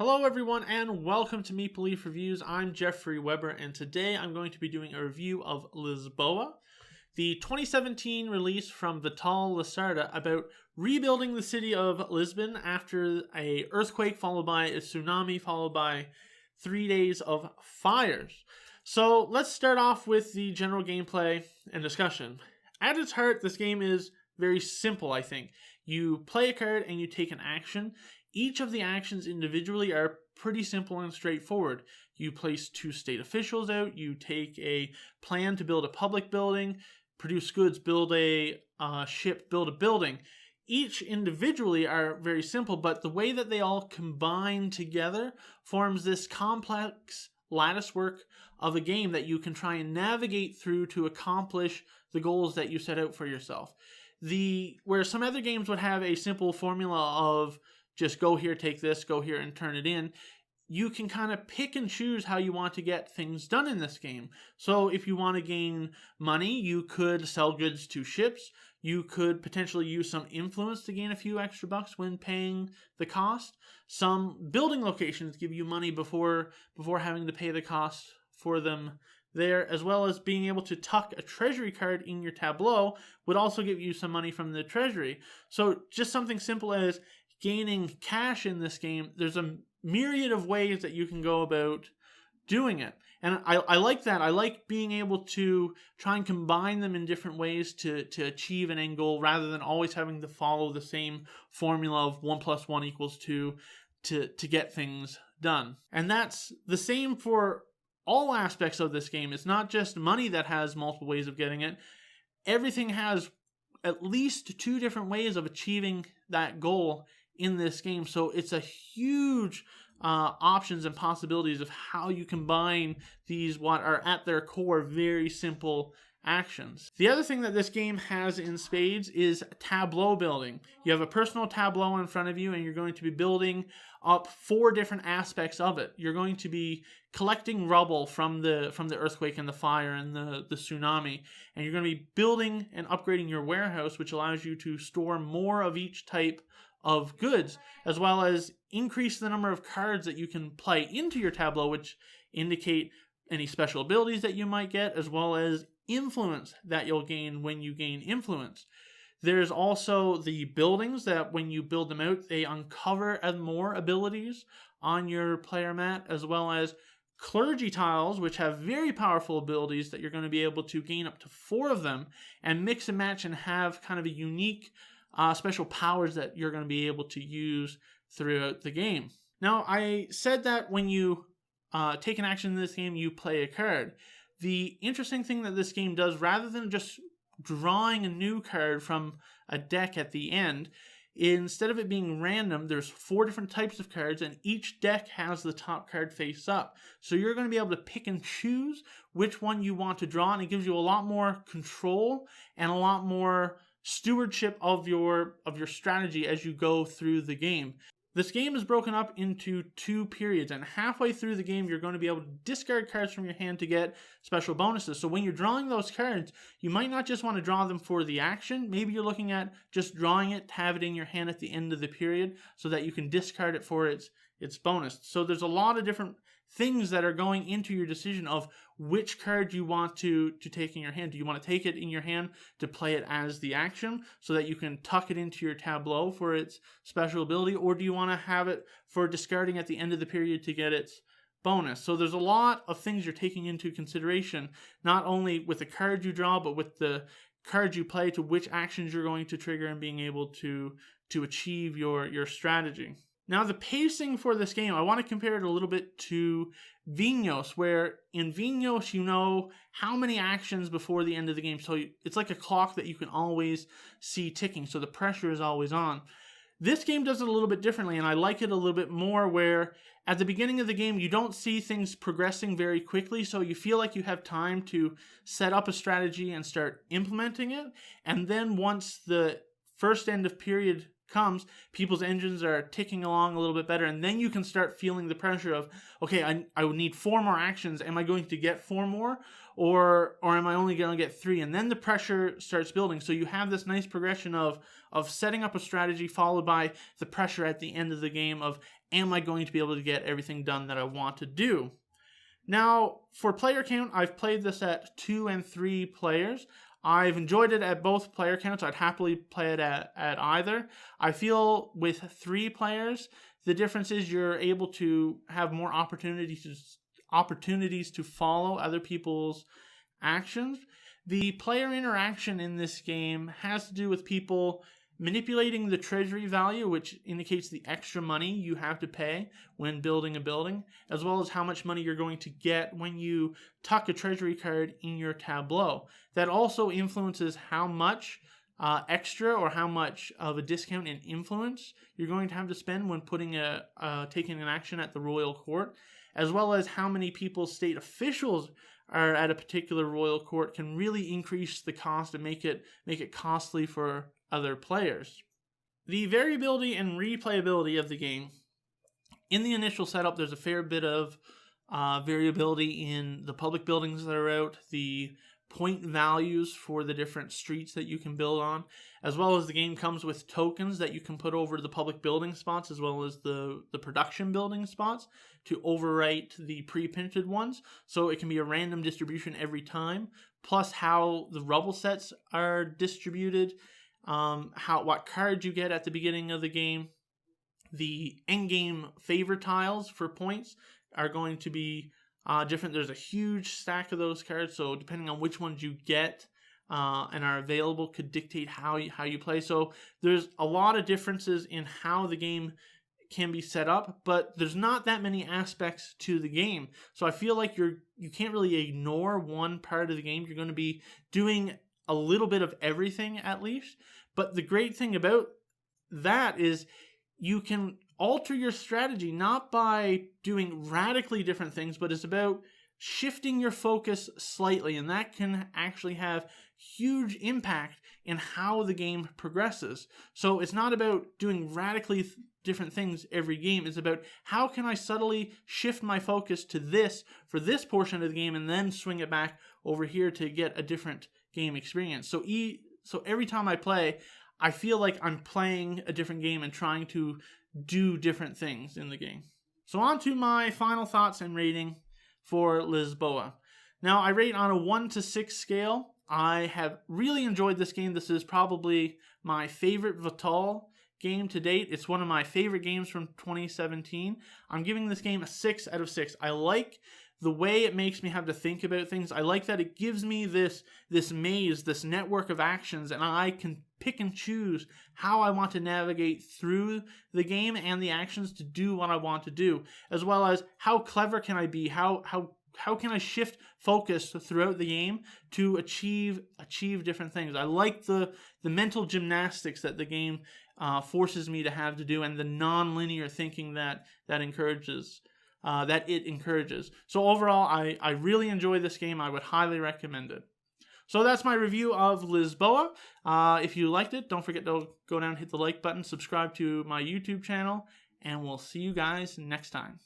Hello everyone and welcome to Maple Leaf Reviews. I'm Jeffrey Weber and today I'm going to be doing a review of Lisboa, the 2017 release from Vital Lacerda about rebuilding the city of Lisbon after an earthquake followed by a tsunami followed by 3 days of fires. So let's start off with the general gameplay and discussion. At its heart, this game is very simple, I think. You play a card and you take an action. Each of the actions individually are pretty simple and straightforward. You place 2 state officials out, you take a plan to build a public building, produce goods, build a ship, build a building. Each individually are very simple, but the way that they all combine together forms this complex lattice work of a game that you can try and navigate through to accomplish the goals that you set out for yourself. Where some other games would have a simple formula of just go here, take this, go here, and turn it in, you can kind of pick and choose how you want to get things done in this game. So if you want to gain money, you could sell goods to ships. You could potentially use some influence to gain a few extra bucks when paying the cost. Some building locations give you money before having to pay the cost for them there, as well as being able to tuck a treasury card in your tableau would also give you some money from the treasury. So just something simple as gaining cash in this game, there's a myriad of ways that you can go about doing it. And I like that. I like being able to try and combine them in different ways to achieve an end goal rather than always having to follow the same formula of 1 + 1 = 2 to get things done. And that's the same for all aspects of this game. It's not just money that has multiple ways of getting it. Everything has at least 2 different ways of achieving that goal in this game. So it's a huge options and possibilities of how you combine these what are at their core very simple actions. The other thing that this game has in spades is tableau building. You have a personal tableau in front of you and you're going to be building up 4 different aspects of it. You're going to be collecting rubble from the earthquake and the fire and the tsunami, and you're going to be building and upgrading your warehouse, which allows you to store more of each type of goods, as well as increase the number of cards that you can play into your tableau, which indicate any special abilities that you might get, as well as influence that you'll gain when you gain influence. There's also the buildings that when you build them out, they uncover more abilities on your player mat, as well as clergy tiles, which have very powerful abilities that you're going to be able to gain up to 4 of them and mix and match and have kind of a unique special powers that you're going to be able to use throughout the game. Now, I said that when you take an action in this game, you play a card. The interesting thing that this game does, rather than just drawing a new card from a deck at the end, instead of it being random, there's 4 different types of cards and each deck has the top card face up. So you're going to be able to pick and choose which one you want to draw, and it gives you a lot more control and a lot more stewardship of your strategy as you go through the game. This game is broken up into 2 periods, and halfway through the game, you're going to be able to discard cards from your hand to get special bonuses. So when you're drawing those cards, you might not just want to draw them for the action. Maybe you're looking at just drawing it to have it in your hand at the end of the period so that you can discard it for its bonus. So there's a lot of different things that are going into your decision of which card you want to take in your hand. Do you want to take it in your hand to play it as the action so that you can tuck it into your tableau for its special ability, or do you want to have it for discarding at the end of the period to get its bonus? So there's a lot of things you're taking into consideration, not only with the card you draw, but with the cards you play to which actions you're going to trigger and being able to achieve your strategy. Now, the pacing for this game, I want to compare it a little bit to Vinhos, where in Vinhos, you know how many actions before the end of the game. So it's like a clock that you can always see ticking, so the pressure is always on. This game does it a little bit differently, and I like it a little bit more where at the beginning of the game, you don't see things progressing very quickly, so you feel like you have time to set up a strategy and start implementing it. And then once the first end of period comes, people's engines are ticking along a little bit better, and then you can start feeling the pressure of, okay, I would need 4 more actions. Am I going to get 4 more, or am I only going to get 3? And then the pressure starts building. So you have this nice progression of setting up a strategy followed by the pressure at the end of the game of, am I going to be able to get everything done that I want to do? Now, for player count, I've played this at 2 and 3 players. I've enjoyed it at both player counts. I'd happily play it at either. I feel with 3 players, the difference is you're able to have more opportunities to follow other people's actions. The player interaction in this game has to do with people manipulating the treasury value, which indicates the extra money you have to pay when building a building, as well as how much money you're going to get when you tuck a treasury card in your tableau. That also influences how much extra or how much of a discount and influence you're going to have to spend when taking an action at the royal court, as well as how many people's state officials are at a particular royal court can really increase the cost and make it costly for other players. The variability and replayability of the game. In the initial setup, there's a fair bit of variability in the public buildings that are out, the point values for the different streets that you can build on, as well as the game comes with tokens that you can put over the public building spots as well as the production building spots to overwrite the pre-printed ones. So it can be a random distribution every time, plus how the rubble sets are distributed, what cards you get at the beginning of the game. The endgame favor tiles for points are going to be different. There's a huge stack of those cards, so depending on which ones you get and are available could dictate how you play. So there's a lot of differences in how the game can be set up, but there's not that many aspects to the game. So I feel like you can't really ignore one part of the game. You're going to be doing a little bit of everything at least. But the great thing about that is you can alter your strategy not by doing radically different things, but it's about shifting your focus slightly, and that can actually have huge impact in how the game progresses. So it's not about doing radically different things every game. It's about how can I subtly shift my focus to this for this portion of the game and then swing it back over here to get a different game experience. So every time I play, I feel like I'm playing a different game and trying to do different things in the game. So on to my final thoughts and rating for Lisboa. Now, I rate on a 1 to 6 scale. I have really enjoyed this game. This is probably my favorite Vital game to date. It's one of my favorite games from 2017. I'm giving this game a 6 out of 6. I like the way it makes me have to think about things. I like that it gives me this maze, this network of actions, and I can pick and choose how I want to navigate through the game and the actions to do what I want to do, as well as how clever can I be, how can I shift focus throughout the game to achieve different things. I like the mental gymnastics that the game forces me to have to do, and the non-linear thinking that it encourages. So overall, I really enjoy this game. I would highly recommend it. So that's my review of Lisboa. If you liked it, don't forget to go down and hit the like button, subscribe to my YouTube channel, and we'll see you guys next time.